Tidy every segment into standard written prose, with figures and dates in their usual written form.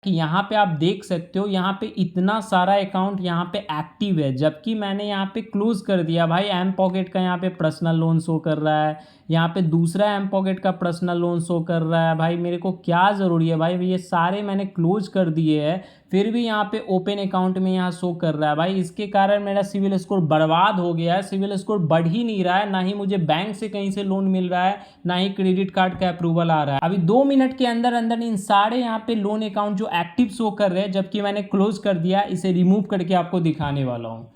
कि यहाँ पे आप देख सकते हो यहाँ पे इतना सारा अकाउंट यहाँ पे एक्टिव है, जबकि मैंने यहाँ पे क्लोज कर दिया भाई। एम पॉकेट का यहाँ पे पर्सनल लोन शो कर रहा है, यहाँ पे दूसरा एम पॉकेट का पर्सनल लोन शो कर रहा है। भाई मेरे को क्या ज़रूरी है भाई, ये सारे मैंने क्लोज कर दिए हैं, फिर भी यहाँ पे ओपन अकाउंट में यहाँ शो कर रहा है। भाई इसके कारण मेरा सिविल स्कोर बर्बाद हो गया है, सिविल स्कोर बढ़ ही नहीं रहा है, ना ही मुझे बैंक से कहीं से लोन मिल रहा है, ना ही क्रेडिट कार्ड का अप्रूवल आ रहा है। अभी 2 मिनट के अंदर अंदर इन सारे यहाँ पे लोन अकाउंट जो एक्टिव शो कर रहे हैं, जबकि मैंने क्लोज कर दिया, इसे रिमूव करके आपको दिखाने वाला हूँ।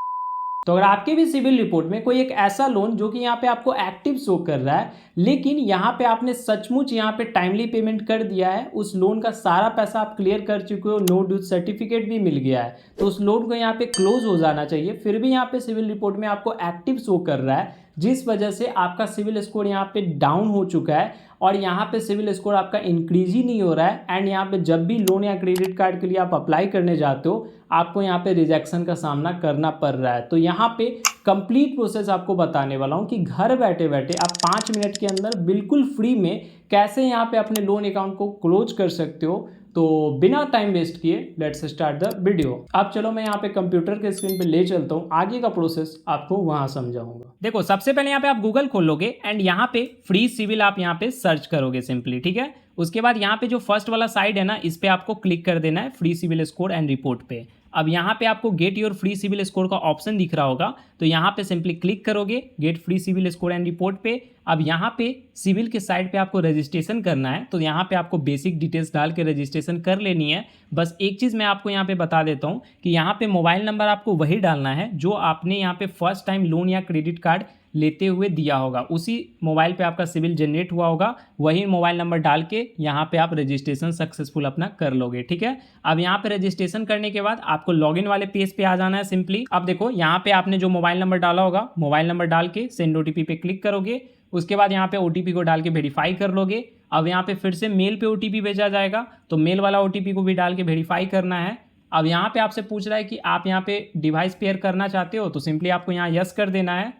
तो अगर आपके भी सिविल रिपोर्ट में कोई एक ऐसा लोन जो कि यहाँ पे आपको एक्टिव शो कर रहा है, लेकिन यहाँ पे आपने सचमुच यहाँ पे टाइमली पेमेंट कर दिया है, उस लोन का सारा पैसा आप क्लियर कर चुके हो, नो ड्यू सर्टिफिकेट भी मिल गया है, तो उस लोन को यहाँ पे क्लोज हो जाना चाहिए, फिर भी यहाँ पे सिविल रिपोर्ट में आपको एक्टिव शो कर रहा है, जिस वजह से आपका सिविल स्कोर यहाँ पे डाउन हो चुका है और यहाँ पे सिविल स्कोर आपका इंक्रीज ही नहीं हो रहा है। एंड यहाँ पे जब भी लोन या क्रेडिट कार्ड के लिए आप अप्लाई करने जाते हो, आपको यहाँ पे रिजेक्शन का सामना करना पड़ रहा है। तो यहाँ पे कंप्लीट प्रोसेस आपको बताने वाला हूँ कि घर बैठे बैठे आप 5 मिनट के अंदर बिल्कुल फ्री में कैसे यहाँ पे अपने लोन अकाउंट को क्लोज कर सकते हो। तो बिना टाइम वेस्ट किए लेट्स स्टार्ट द वीडियो। अब चलो मैं यहाँ पे कंप्यूटर के स्क्रीन पे ले चलता हूँ, आगे का प्रोसेस आपको वहाँ समझाऊंगा। देखो सबसे पहले यहाँ पे आप गूगल खोलोगे एंड यहाँ पे फ्री सिविल आप यहाँ पे सर्च करोगे सिंपली, ठीक है। उसके बाद यहाँ पे जो फर्स्ट वाला साइड है ना, इस पे आपको क्लिक कर देना है, free CIBIL score and report पे। अब यहाँ पे आपको get your free CIBIL score का ऑप्शन दिख रहा होगा, तो यहाँ पे सिंपली क्लिक करोगे get free CIBIL score and report पे। अब यहाँ पे सिविल के साइड पे आपको रजिस्ट्रेशन करना है, तो यहाँ पे आपको बेसिक डिटेल्स डाल के रजिस्ट्रेशन कर लेनी है। बस एक चीज़ मैं आपको यहाँ पे बता देता हूँ कि यहाँ पे मोबाइल नंबर आपको वही डालना है जो आपने यहाँ पे फर्स्ट टाइम लोन या क्रेडिट कार्ड लेते हुए दिया होगा, उसी मोबाइल पे आपका सिविल जनरेट हुआ होगा, वही मोबाइल नंबर डाल के यहाँ पे आप रजिस्ट्रेशन सक्सेसफुल अपना कर लोगे, ठीक है। अब यहाँ पे रजिस्ट्रेशन करने के बाद आपको लॉगिन वाले पेज पे आ जाना है सिंपली। अब देखो यहाँ पे आपने जो मोबाइल नंबर डाला होगा, मोबाइल नंबर डाल के सेंड ओटीपी पे क्लिक करोगे, उसके बाद यहाँ पे ओटीपी को डाल के वेरीफाई कर लोगे। अब यहाँ पे फिर से मेल पे ओटीपी भेजा जाएगा, तो मेल वाला ओटीपी को भी डाल के वेरीफाई करना है। अब यहाँ पे आपसे पूछ रहा है कि आप यहाँ पे डिवाइस पेयर करना चाहते हो, तो सिंपली आपको यहाँ यस कर देना है।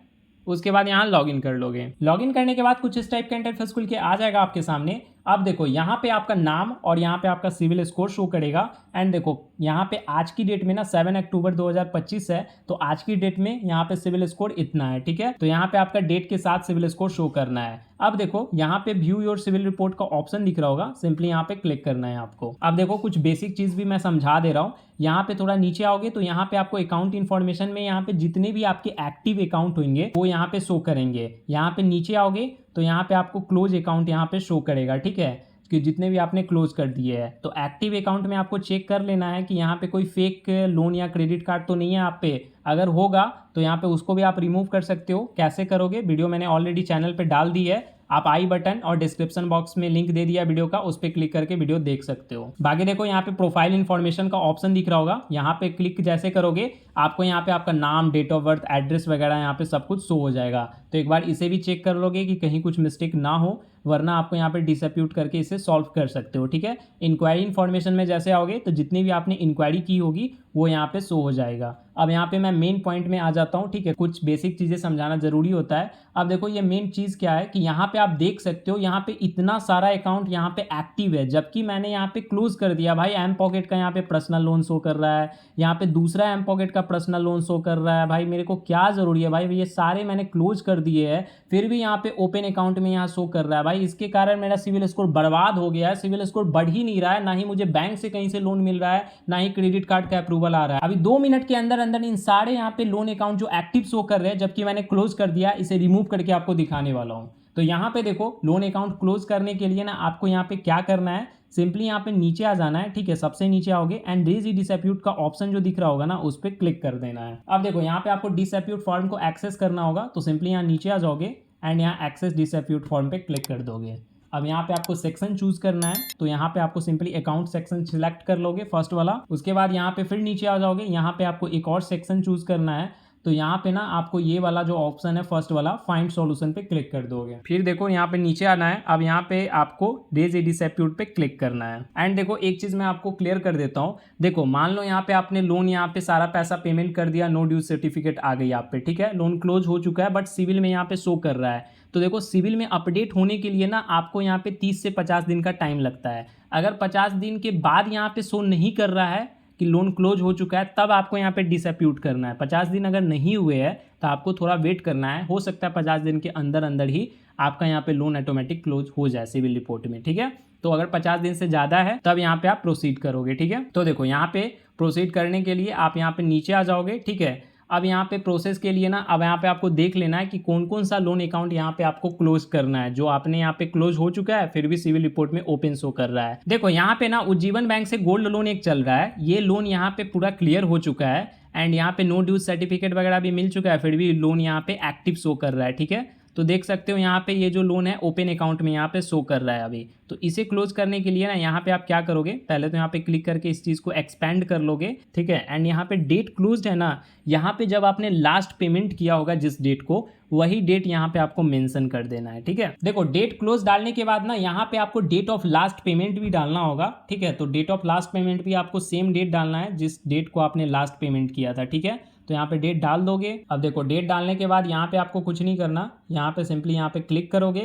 उसके बाद यहाँ लॉगिन कर लोगे। लॉगिन करने के बाद कुछ इस टाइप का इंटरफेस खुल के आ जाएगा आपके सामने। अब देखो यहाँ पे आपका नाम और यहाँ पे आपका सिविल स्कोर शो करेगा। एंड देखो यहाँ पे आज की डेट में ना 7 अक्टूबर 2025 है, तो आज की डेट में यहाँ पे सिविल स्कोर इतना है, ठीक है। तो यहाँ पे आपका डेट के साथ सिविल स्कोर शो करना है। अब देखो यहाँ पे व्यू योर सिविल रिपोर्ट का ऑप्शन दिख रहा होगा, सिंपली यहाँ पे क्लिक करना है आपको। अब देखो कुछ बेसिक चीज भी मैं समझा दे रहा हूँ। यहाँ पे थोड़ा नीचे आओगे तो यहाँ पे आपको अकाउंट इन्फॉर्मेशन में यहाँ पे जितने भी आपके एक्टिव अकाउंट होंगे वो यहाँ पे शो करेंगे। यहाँ पे नीचे आओगे तो यहाँ पे आपको क्लोज अकाउंट यहाँ पे शो करेगा, ठीक है, कि जितने भी आपने क्लोज कर दिए हैं। तो एक्टिव अकाउंट में आपको चेक कर लेना है कि यहाँ पे कोई फेक लोन या क्रेडिट कार्ड तो नहीं है आप पे। अगर होगा तो यहाँ पे उसको भी आप रिमूव कर सकते हो। कैसे करोगे, वीडियो मैंने ऑलरेडी चैनल पे डाल दी है, आप आई बटन और डिस्क्रिप्शन बॉक्स में लिंक दे दिया वीडियो का, उस पर क्लिक करके वीडियो देख सकते हो। बाकी देखो यहाँ पे प्रोफाइल इन्फॉर्मेशन का ऑप्शन दिख रहा होगा, यहाँ पे क्लिक जैसे करोगे आपको यहाँ पे आपका नाम, डेट ऑफ बर्थ, एड्रेस वगैरह यहाँ पे सब कुछ शो हो जाएगा। तो एक बार इसे भी चेक कर लोगे कि कहीं कुछ मिस्टेक ना हो, वरना आपको यहाँ पे डिसअप्यूट करके इसे सॉल्व कर सकते हो, ठीक है। इंक्वायरी इन्फॉर्मेशन में जैसे आओगे तो जितनी भी आपने इंक्वायरी की होगी वो यहाँ पे शो हो जाएगा। अब यहाँ पे मैं मेन पॉइंट में आ जाता हूँ, ठीक है, कुछ बेसिक चीज़ें समझाना जरूरी होता है। अब देखो ये मेन चीज़ क्या है कि यहाँ पे आप देख सकते हो यहाँ पे इतना सारा अकाउंट यहाँ पे एक्टिव है, जबकि मैंने यहाँ पे क्लोज कर दिया। भाई एम पॉकेट का यहाँ पे पर्सनल लोन शो कर रहा है, यहाँ पे दूसरा एम पॉकेट का पर्सनल लोन शो कर रहा है। भाई मेरे को क्या ज़रूरी है भाई, ये सारे मैंने क्लोज कर दिए हैं, फिर भी यहाँ पे ओपन अकाउंट में यहाँ शो कर रहा है। भाई इसके कारण मेरा सिविल स्कोर बर्बाद हो गया है, सिविल स्कोर बढ़ ही नहीं रहा है, ना ही मुझे बैंक से कहीं से लोन मिल रहा है, ना ही क्रेडिट कार्ड का अप्रूवल आ रहा है। अभी 2 मिनट के अंदर अंदर इन सारे यहाँ पे लोन अकाउंट जो एक्टिव शो कर रहे हैं, जबकि मैंने क्लोज कर दिया, इसे रिमूव करके आपको दिखाने वाला हूँ। तो यहाँ पे देखो लोन अकाउंट क्लोज करने के लिए ना आपको यहाँ पे क्या करना है, सिंपली यहाँ पे नीचे आ जाना है, ठीक है। सबसे नीचे आओगे एंड रेज डिसअप्यूट का ऑप्शन जो दिख रहा होगा ना, उस पर क्लिक कर देना है। अब देखो यहाँ पे आपको डिसअप्यूट फॉर्म को एक्सेस करना होगा, तो सिंपली यहाँ नीचे आ जाओगे एंड यहाँ एक्सेस डिसअप्यूट फॉर्म पे क्लिक कर दोगे। अब यहाँ पे आपको सेक्शन चूज करना है, तो यहाँ पे आपको सिंपली अकाउंट सेक्शन सिलेक्ट कर लोगे फर्स्ट वाला। उसके बाद यहाँ पे फिर नीचे आ जाओगे, यहाँ पे आपको एक और सेक्शन चूज करना है, तो यहाँ पे ना आपको ये वाला जो ऑप्शन है फर्स्ट वाला फाइंड सॉल्यूशन पे क्लिक कर दोगे। फिर देखो यहाँ पे नीचे आना है, अब यहाँ पे आपको रेज ए डिसअप्यूट पे क्लिक करना है। एंड देखो एक चीज मैं आपको क्लियर कर देता हूँ, देखो मान लो यहाँ पे आपने लोन यहाँ पे सारा पैसा पेमेंट कर दिया, नो ड्यू सर्टिफिकेट आ गई आप पे, ठीक है, लोन क्लोज हो चुका है, बट सिविल में यहाँ पे शो कर रहा है। तो देखो सिविल में अपडेट होने के लिए ना आपको यहाँ पे 30 से 50 दिन का टाइम लगता है। अगर 50 दिन के बाद यहाँ पे शो नहीं कर रहा है कि लोन क्लोज हो चुका है, तब आपको यहाँ पे डिसएप्यूट करना है। 50 दिन अगर नहीं हुए हैं तो आपको थोड़ा वेट करना है, हो सकता है 50 दिन के अंदर अंदर ही आपका यहाँ पे लोन ऑटोमेटिक क्लोज हो जाए सिविल रिपोर्ट में, ठीक है। तो अगर 50 दिन से ज़्यादा है तब यहाँ पे आप प्रोसीड करोगे, ठीक है। तो देखो यहाँ पे प्रोसीड करने के लिए आप यहाँ पे नीचे आ जाओगे, ठीक है। अब यहाँ पे प्रोसेस के लिए ना, अब यहाँ पे आपको देख लेना है कि कौन कौन सा लोन अकाउंट यहाँ पे आपको क्लोज करना है, जो आपने यहाँ पे क्लोज हो चुका है फिर भी सिविल रिपोर्ट में ओपन शो कर रहा है। देखो यहाँ पे ना उज्जीवन बैंक से गोल्ड लोन एक चल रहा है, ये लोन यहाँ पे पूरा क्लियर हो चुका है एंड यहाँ पे नो ड्यूज सर्टिफिकेट वगैरह भी मिल चुका है, फिर भी लोन यहाँ पे एक्टिव शो कर रहा है, ठीक है। तो देख सकते हो यहाँ पे ये जो लोन है ओपन अकाउंट में यहाँ पे शो कर रहा है अभी। तो इसे क्लोज करने के लिए ना यहाँ पे आप क्या करोगे, पहले तो यहाँ पे क्लिक करके इस चीज़ को एक्सपेंड कर लोगे, ठीक है। एंड यहाँ पे डेट क्लोज्ड है ना, यहाँ पे जब आपने लास्ट पेमेंट किया होगा जिस डेट को, वही डेट यहाँ पे आपको मेंशन कर देना है, ठीक है। देखो डेट क्लोज डालने के बाद ना यहाँ पे आपको डेट ऑफ लास्ट पेमेंट भी डालना होगा, ठीक है। तो डेट ऑफ लास्ट पेमेंट भी आपको सेम डेट डालना है जिस डेट को आपने लास्ट पेमेंट किया था, ठीक है। तो यहाँ पे डेट डाल दोगे। अब देखो डेट डालने के बाद यहाँ पे आपको कुछ नहीं करना, यहाँ पे सिंपली यहाँ पे क्लिक करोगे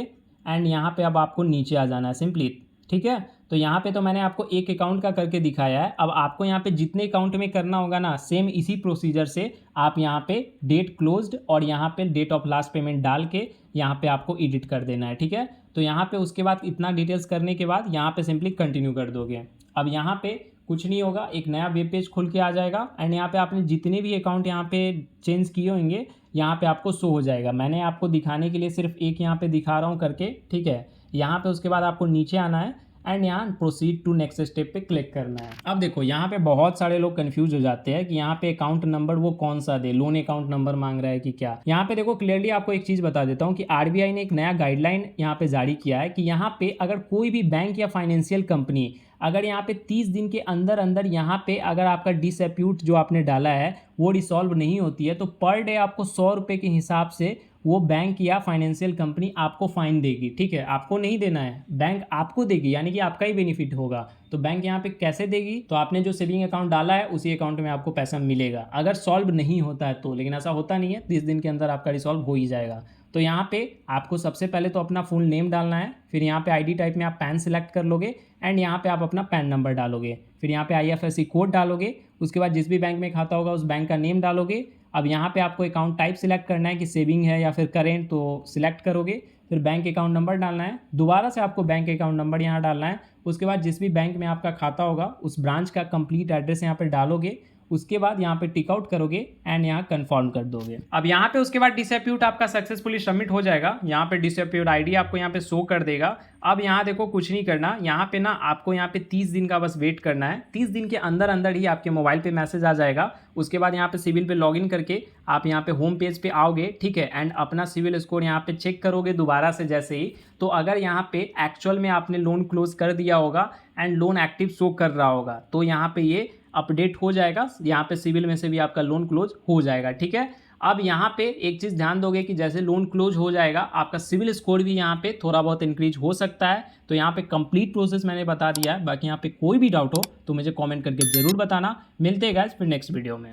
एंड यहाँ पे अब आपको नीचे आ जाना है सिंपली, ठीक है। तो यहाँ पे तो मैंने आपको एक अकाउंट का करके दिखाया है, अब आपको यहाँ पे जितने अकाउंट में करना होगा ना सेम इसी प्रोसीजर से आप यहाँ पे डेट क्लोज्ड और यहाँ पे डेट ऑफ लास्ट पेमेंट डाल के यहाँ पे आपको एडिट कर देना है, ठीक है। तो यहाँ पे उसके बाद इतना डिटेल्स करने के बाद यहाँ पे सिंपली कंटिन्यू कर दोगे। अब यहाँ पे कुछ नहीं होगा, एक नया वेब पेज खुल के आ जाएगा एंड यहाँ पे आपने जितने भी अकाउंट यहाँ पे चेंज किए होंगे यहाँ पे आपको शो हो जाएगा। मैंने आपको दिखाने के लिए सिर्फ एक यहाँ पे दिखा रहा हूँ करके, ठीक है। यहाँ पे उसके बाद आपको नीचे आना है एंड यहाँ प्रोसीड टू नेक्स्ट स्टेप पे क्लिक करना है। अब देखो यहाँ पे बहुत सारे लोग कंफ्यूज हो जाते हैं कि यहाँ पे अकाउंट नंबर वो कौन सा दे, लोन अकाउंट नंबर मांग रहा है कि क्या। यहाँ पे देखो क्लियरली आपको एक चीज़ बता देता हूँ कि आरबीआई ने एक नया गाइडलाइन यहाँ पे जारी किया है कि यहाँ पे अगर कोई भी बैंक या फाइनेंशियल कंपनी अगर यहाँ पे 30 दिन के अंदर अंदर यहाँ पे अगर आपका डिसएप्यूट जो आपने डाला है वो रिसॉल्व नहीं होती है तो पर डे आपको 100 रुपये के हिसाब से वो बैंक या फाइनेंशियल कंपनी आपको फाइन देगी, ठीक है। आपको नहीं देना है, बैंक आपको देगी, यानी कि आपका ही बेनिफिट होगा। तो बैंक यहाँ पे कैसे देगी, तो आपने जो सेविंग अकाउंट डाला है उसी अकाउंट में आपको पैसा मिलेगा अगर सॉल्व नहीं होता है तो, लेकिन ऐसा होता नहीं है, 30 दिन के अंदर आपका रिसॉल्व हो ही जाएगा। तो यहाँ पे आपको सबसे पहले तो अपना फुल नेम डालना है, फिर यहाँ पे आईडी टाइप में आप पैन सिलेक्ट कर लोगे एंड यहाँ पे आप अपना पैन नंबर डालोगे, फिर यहाँ पे IFSC कोड डालोगे, उसके बाद जिस भी बैंक में खाता होगा उस बैंक का नेम डालोगे। अब यहाँ पे आपको अकाउंट टाइप सिलेक्ट करना है कि सेविंग है या फिर करेंट, तो सिलेक्ट करोगे, फिर बैंक अकाउंट नंबर डालना है, दोबारा से आपको बैंक अकाउंट नंबर यहाँ डालना है। उसके बाद जिस भी बैंक में आपका खाता होगा उस ब्रांच का कंप्लीट एड्रेस यहाँ पे डालोगे, उसके बाद यहाँ पे टिक आउट करोगे एंड यहाँ कंफर्म कर दोगे। अब यहाँ पे उसके बाद डिसएप्यूट आपका सक्सेसफुली सबमिट हो जाएगा, यहाँ पे डिसएप्यूट आईडी आपको यहाँ पे शो कर देगा। अब यहाँ देखो कुछ नहीं करना, यहाँ पे ना आपको यहाँ पे 30 दिन का बस वेट करना है, 30 दिन के अंदर अंदर ही आपके मोबाइल पे मैसेज आ जाएगा। उसके बाद यहाँ पे सिविल पे लॉगिन करके आप यहाँ पे होम पेज पे आओगे, ठीक है, एंड अपना सिविल स्कोर यहाँ पे चेक करोगे दोबारा से जैसे ही। तो अगर यहाँ पे एक्चुअल में आपने लोन क्लोज कर दिया होगा एंड लोन एक्टिव शो कर रहा होगा तो यहाँ पे ये अपडेट हो जाएगा, यहाँ पे सिविल में से भी आपका लोन क्लोज हो जाएगा, ठीक है। अब यहाँ पे एक चीज़ ध्यान दोगे कि जैसे लोन क्लोज हो जाएगा आपका सिविल स्कोर भी यहाँ पे थोड़ा बहुत इंक्रीज हो सकता है। तो यहाँ पे कंप्लीट प्रोसेस मैंने बता दिया है, बाकी यहाँ पे कोई भी डाउट हो तो मुझे कमेंट करके ज़रूर बताना। मिलते हैं गाइस फिर नेक्स्ट वीडियो में।